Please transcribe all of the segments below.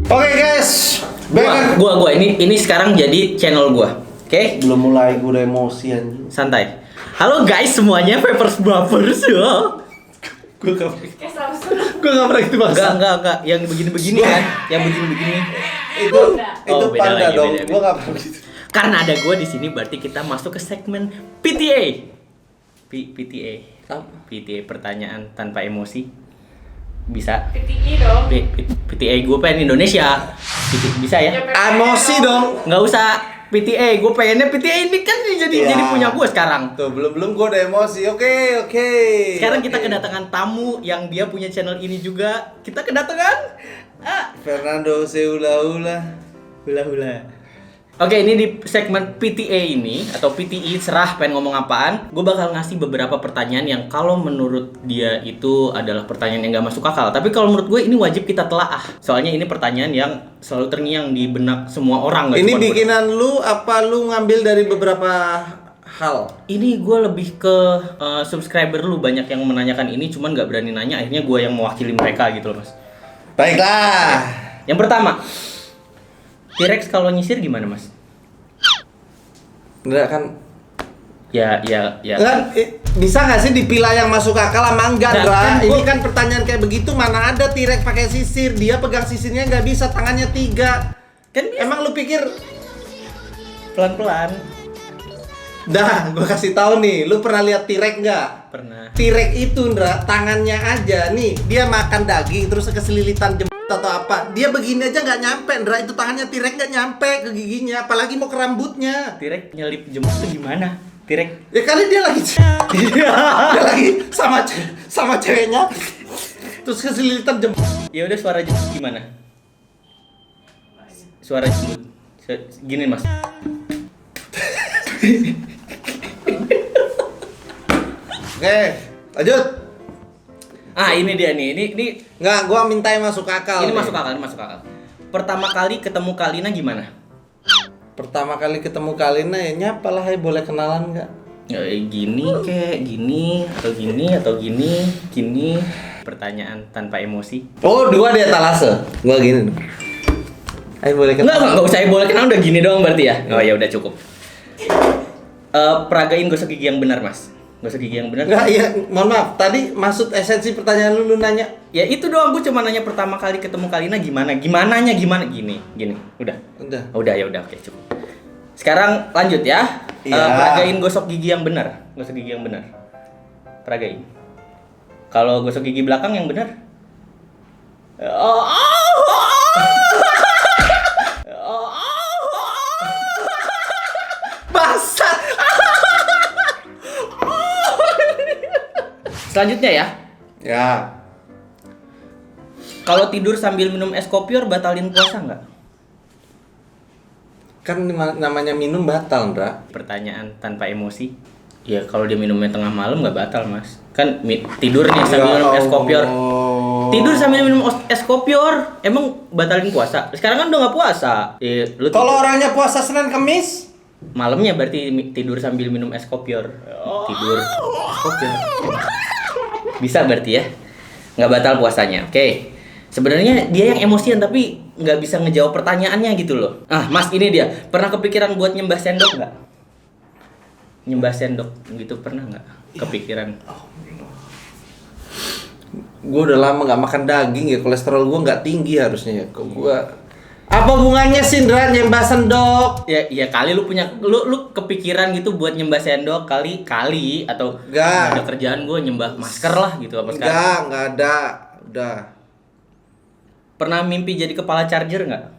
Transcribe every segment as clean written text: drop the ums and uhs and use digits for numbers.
Oke guys, Gua ini sekarang jadi channel gua. Oke? belum mulai gue udah emosi anjing. Santai. Halo guys semuanya, Papers Buffers ya. Gue gak pernah gitu bahasa. Enggak. Yang begini-begini kan, yang begini-begini. Itu beda panda lagi, dong. beda. Gue gak pernah gitu. Karena ada gua di sini berarti kita masuk ke segmen PTA. PTA. PTA pertanyaan tanpa emosi. Bisa. PTI dong. PTA gue pengen Indonesia. Bisa ya? Emosi dong. Nggak usah PTA, gue pengennya PTA ini kan jadi punya gue sekarang. Tuh belum gue udah emosi. Oke. Sekarang kita kedatangan tamu yang dia punya channel ini juga. Kita kedatangan Fernando Seula-ula. hula. Oke, ini di segmen PTA ini atau PTI serah pengen ngomong apaan. Gue bakal ngasih beberapa pertanyaan yang kalau menurut dia itu adalah pertanyaan yang gak masuk akal. Tapi kalau menurut gue ini wajib kita telaah. Soalnya ini pertanyaan yang selalu terngiang di benak semua orang. Ini bikinan lu apa lu ngambil dari beberapa hal? Ini gue lebih ke subscriber lu banyak yang menanyakan ini, cuman gak berani nanya. Akhirnya gue yang mewakili mereka gitu loh mas. Baiklah. Yang pertama, T-Rex kalau nyisir gimana mas? Enggak kan? Ya. Kan bisa nggak sih dipilah yang masuk akal sama enggak, Nah, Dra? kan Ini kan pertanyaan kayak begitu, mana ada T-Rex pakai sisir? Dia pegang sisirnya nggak bisa, tangannya 3. Kan bisa. Emang lu pikir? Pelan-pelan. Dah, gua kasih tahu nih, lu pernah lihat T-Rex nggak? Pernah. T-Rex itu, Ndra, tangannya aja nih, dia makan daging terus keselilitan jemput atau apa, dia begini aja nggak nyampe, Ndra, itu tangannya T-Rex nggak nyampe ke giginya, apalagi mau ke rambutnya. T-Rex nyelip jemput tuh gimana? T-Rex Ya kali dia lagi dia lagi sama ceweknya terus keselilitan jemput. ya udah suara jemput gimana? Suara jemput gini mas. Oke, lanjut. Ini dia nih. Ini Nggak, gua minta yang masuk akal. ini nih. masuk akal. Pertama kali ketemu Kalina gimana? Pertama kali ketemu Kalina ya nyapa lah, boleh kenalan nggak? Ya, gini kek, gini atau gini. Pertanyaan tanpa emosi. Oh, 2 di etalase. Gua gini. Ayo boleh kenalan. Enggak usah boleh kenal, udah gini doang berarti ya. Oh ya udah cukup. Peragain gosok gigi yang benar mas. Gosok gigi yang benar. Nggak, iya, mohon maaf. Tadi maksud esensi pertanyaan lu nanya. Ya itu doang, gue cuma nanya pertama kali ketemu Kalina gimana gini. Udah. Udah. Ya udah, oke cukup. Sekarang lanjut ya. Iya. Peragain gosok gigi yang benar. Peragain. Kalau gosok gigi belakang yang benar. Basah. Selanjutnya ya. Ya. Kalau tidur sambil minum es kopior batalin puasa nggak? Kan namanya minum batal, Ndra. Pertanyaan tanpa emosi. Ya kalau dia minumnya tengah malam nggak batal mas. Kan tidur nih sambil minum es kopior. Tidur sambil minum es kopior, emang batalin puasa? Sekarang kan udah nggak puasa. Lu Kalau orangnya puasa Senin Kamis, malamnya berarti tidur sambil minum es kopior. Tidur es kopior. Bisa berarti ya? Nggak batal puasanya. Oke. Sebenarnya dia yang emosian tapi nggak bisa ngejawab pertanyaannya gitu loh. Mas ini dia. Pernah kepikiran buat nyembah sendok nggak? Nyembah sendok gitu pernah nggak? Kepikiran? gue udah lama nggak makan daging ya, kolesterol gue nggak tinggi harusnya ya. Kok gue apa hubungannya sih, Ndra, nyembah sendok? Ya kali lu punya lu kepikiran gitu buat nyembah sendok kali atau Nggak. ada kerjaan gue nyembah masker lah gitu apa sekarang? Nggak ada. Udah. Pernah mimpi jadi kepala charger nggak?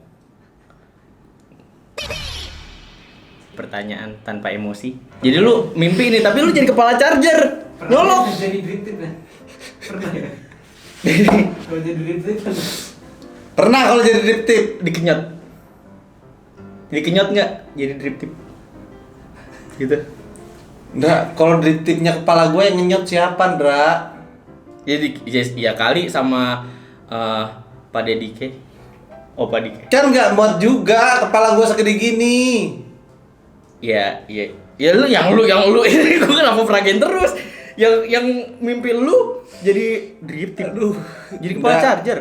Pertanyaan tanpa emosi. Jadi lu mimpi ini tapi lu jadi kepala charger. Nolok. Jadi drip ya? Pernah ya? Kalau jadi drip Pernah kalau jadi drip tip. Dikenyot nggak? Jadi drip tip. Gitu. Ndra, kalau drip tipnya kepala gue yang ngenyot siapa, Ndra? Jadi ya kali sama Pak Dedike. Oh Pak Dike. Kan nggak muat juga kepala gue segede gini. Ya lu ini gue kenapa peragain terus? Yang mimpi lu jadi drip tip. Aduh, Jadi kepala Nggak. charger.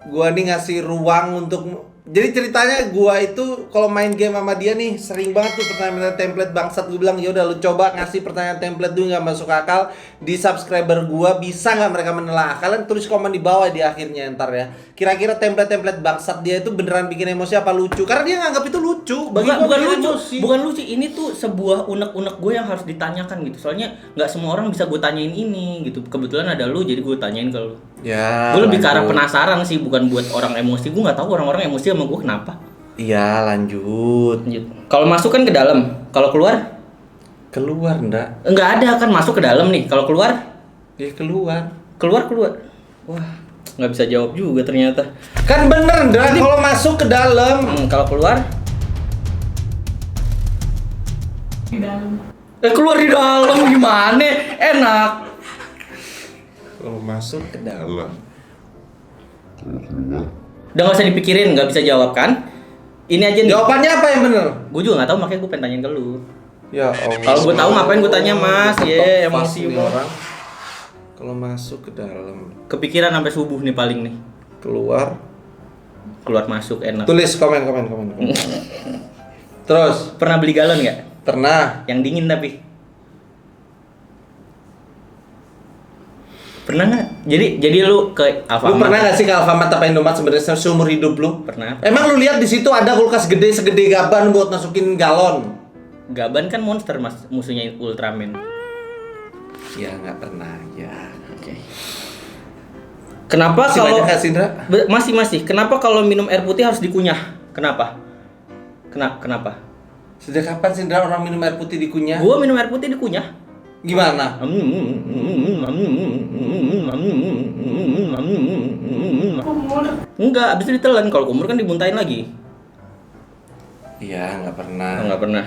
Gua nih ngasih ruang untuk, jadi ceritanya gua itu kalau main game sama dia nih sering banget tuh pertanyaan template bangsat. Gue bilang ya udah lu coba ngasih pertanyaan template dulu, nggak masuk akal di subscriber gua, bisa nggak mereka menelaah? Kalian tulis komen di bawah di akhirnya ntar ya. Kira-kira template bangsat dia itu beneran bikin emosi apa lucu? Karena dia nganggap itu lucu. Bagi Bukan, gua bukan bikin lucu, emosi. bukan lucu. Ini tuh sebuah unek-unek gue yang harus ditanyakan gitu. Soalnya nggak semua orang bisa gue tanyain ini gitu. Kebetulan ada lu, jadi gue tanyain ke lu. Ya. Gue lebih ke arah lanjut. penasaran sih, bukan buat orang emosi. Gue nggak tahu orang-orang emosi sama gue kenapa. Iya lanjut. Lanjut. Kalau masuk kan ke dalam, kalau keluar Keluar ndak? nggak ada kan, masuk ke dalam nih. Kalau keluar, Ya keluar. keluar. Wah, nggak bisa jawab juga ternyata. Kan bener ndak kalau masuk ke dalam. Kalau keluar, Di dalam. keluar di dalam gimana? Enak. Kalau masuk ke dalam. Udah nggak usah dipikirin, nggak bisa jawab kan? Ini aja nih. Jawabannya apa yang bener? Gue juga nggak tahu, makanya gue pengen tanyain ke lu. Ya Allah. Kalau gue tahu ngapain gue tanya, Mas? Ye, Pas emosi nih gua. orang. Kalau masuk ke dalam, Kepikiran sampai subuh nih paling nih. keluar. Keluar masuk enak. Tulis komen. Terus, Pernah beli galon nggak? pernah. Yang dingin tapi. Pernah nggak? Jadi lu ke Lu Alfamart? pernah gak sih ke Alfamart apa Indomaret sebenarnya seumur hidup lu? Pernah. Emang lu lihat di situ ada kulkas gede segede gaban buat masukin galon? Gaban kan monster, Mas, musuhnya Ultraman. Ya nggak pernah ya. Oke. Kenapa Masih kalau banyak nggak sih, Indra? masih. Kenapa kalau minum air putih harus dikunyah? Kenapa? Kenapa? Sejak kapan sih Indra orang minum air putih dikunyah? Gua minum air putih dikunyah. Gimana? Kumur. Enggak, abis itu ditelan. Kalau kumur kan dibuntain lagi. Iya nggak pernah. Enggak pernah.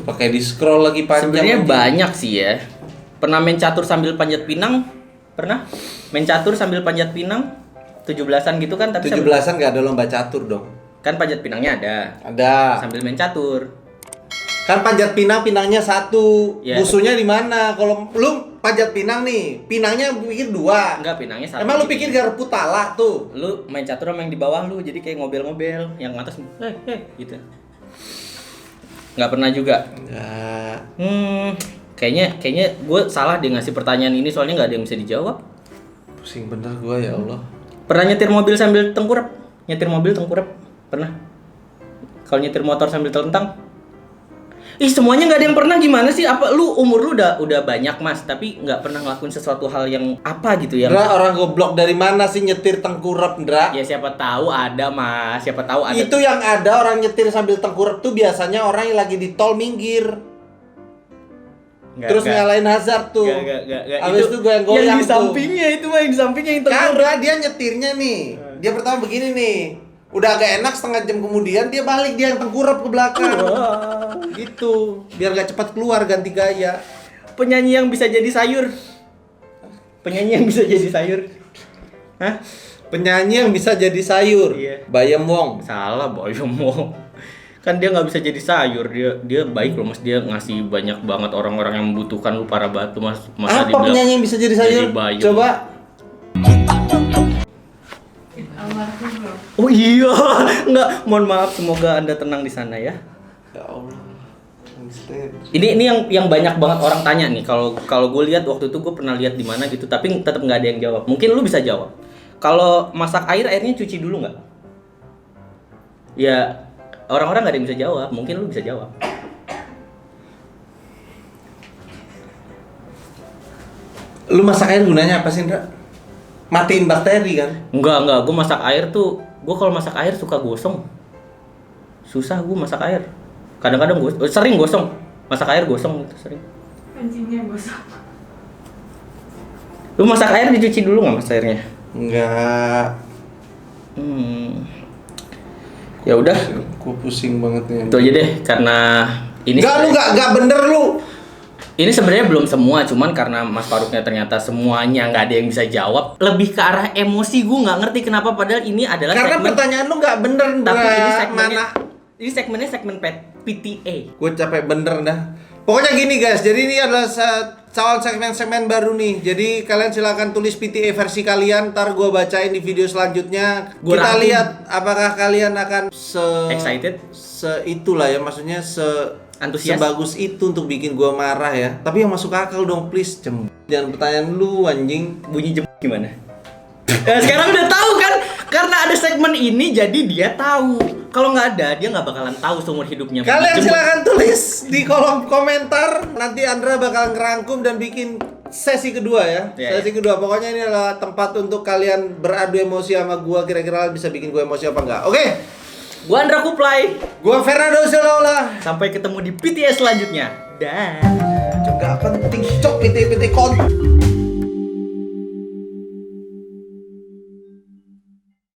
Pakai di scroll lagi panjang. Sebenarnya lagi. banyak sih ya. Pernah main catur sambil panjat pinang? Pernah? Main catur sambil panjat pinang? 17-an gitu kan, tapi 17-an nggak ada lomba catur dong. kan panjat pinangnya ada. Ada. Sambil main catur. Kan panjat pinangnya satu. Ya. Musuhnya di mana? Kalau lu panjat pinang nih, pinangnya pikir dua. Enggak, pinangnya satu. Emang lu pikir garpu talak tuh? Lu main catur sama yang di bawah lu, jadi kayak ngobel-ngobel, yang atas gitu. Nggak pernah juga. Enggak. Kayaknya gue salah deh ngasih pertanyaan ini, soalnya nggak ada yang bisa dijawab. Pusing bener gua ya Allah. Pernah nyetir mobil sambil tengkurap? Nyetir mobil tengkurap? Pernah? Kalau nyetir motor sambil telentang? Ih, semuanya nggak ada yang pernah. Gimana sih? Apa lu umur lu udah banyak, Mas, tapi nggak pernah ngelakuin sesuatu hal yang apa gitu ya? Ndra, orang goblok dari mana sih nyetir tengkurap, Ndra? Ya siapa tahu ada, Mas. Siapa tahu ada. Itu yang ada orang nyetir sambil tengkurap tuh biasanya orang yang lagi di tol minggir. Nggak, Terus nggak. nyalain hazard tuh. Nggak. Abis itu goyang-goyang yang di tuh. sampingnya itu mah, yang di sampingnya yang tengkurap. Kagak, dia nyetirnya nih. Dia pertama begini nih. Udah agak enak, setengah jam kemudian dia balik, dia yang tengkurap ke belakang. Gitu. Biar gak cepat keluar, ganti gaya. Penyanyi yang bisa jadi sayur. Penyanyi yang bisa jadi sayur. Hah? Penyanyi yang bisa jadi sayur. Iya. Bayam Wong. Salah, Boyomo. Kan dia nggak bisa jadi sayur. Dia baik loh, Mas. Dia ngasih banyak banget orang-orang yang membutuhkan, lu parah banget tuh, Mas. Masa Apa dibilang penyanyi yang bisa jadi sayur? jadi Bayam? Coba. Almarhum bro. Oh iya. Nggak, mohon maaf, semoga Anda tenang di sana ya. Ya Allah. Ini yang banyak banget orang tanya nih. Kalau gue lihat waktu itu, gue pernah lihat di mana gitu, tapi tetap nggak ada yang jawab. Mungkin lu bisa jawab. Kalau masak airnya cuci dulu nggak? Ya, orang-orang nggak ada yang bisa jawab. Mungkin lu bisa jawab. Lu masak air gunanya apa sih, Ndra? Matiin bakteri kan? Enggak. Gue masak air tuh, gue kalau masak air suka gosong. Susah gue masak air. Kadang-kadang sering gosong. Masak air gosong gitu sering. Anjingnya gosong. Lu masak air dicuci dulu nggak, Mas, airnya? Enggak. Ya udah, Gue pusing banget nih. itu aja deh, karena ini Enggak bener lu. ini sebenarnya belum semua, cuman karena Mas Faruknya ternyata semuanya nggak ada yang bisa jawab, lebih ke arah emosi. Gue nggak ngerti kenapa, padahal ini adalah Karena segmen, pertanyaan lu nggak bener, Ndra. tapi ini Mana? segmennya segmen PTA. Gue capek bener dah. Pokoknya gini guys, jadi ini adalah soal segmen-segmen baru nih. Jadi kalian silakan tulis PTA versi kalian, ntar gue bacain di video selanjutnya. Gua Kita rangkum. lihat apakah kalian akan Excited? itulah ya, maksudnya Antusias? sebagus itu untuk bikin gue marah ya. Tapi yang masuk akal dong, please. Jangan pertanyaan lu anjing. Bunyi gimana? Nah, sekarang udah tahu kan? Karena ada segmen ini jadi dia tahu. Kalau nggak ada, dia nggak bakalan tahu seumur hidupnya. Kalian Bunyi silakan tulis di kolom komentar. Nanti Andra bakal ngerangkum dan bikin sesi kedua ya. Iya, Sesi kedua. Pokoknya ini adalah tempat untuk kalian beradu emosi sama gua, kira-kira bisa bikin gua emosi apa enggak. Oke. Gua Andra Kuplay. Gua Fernando Selaula. Sampai ketemu di PTS selanjutnya. Dah. Enggak penting cok PT-PT konten.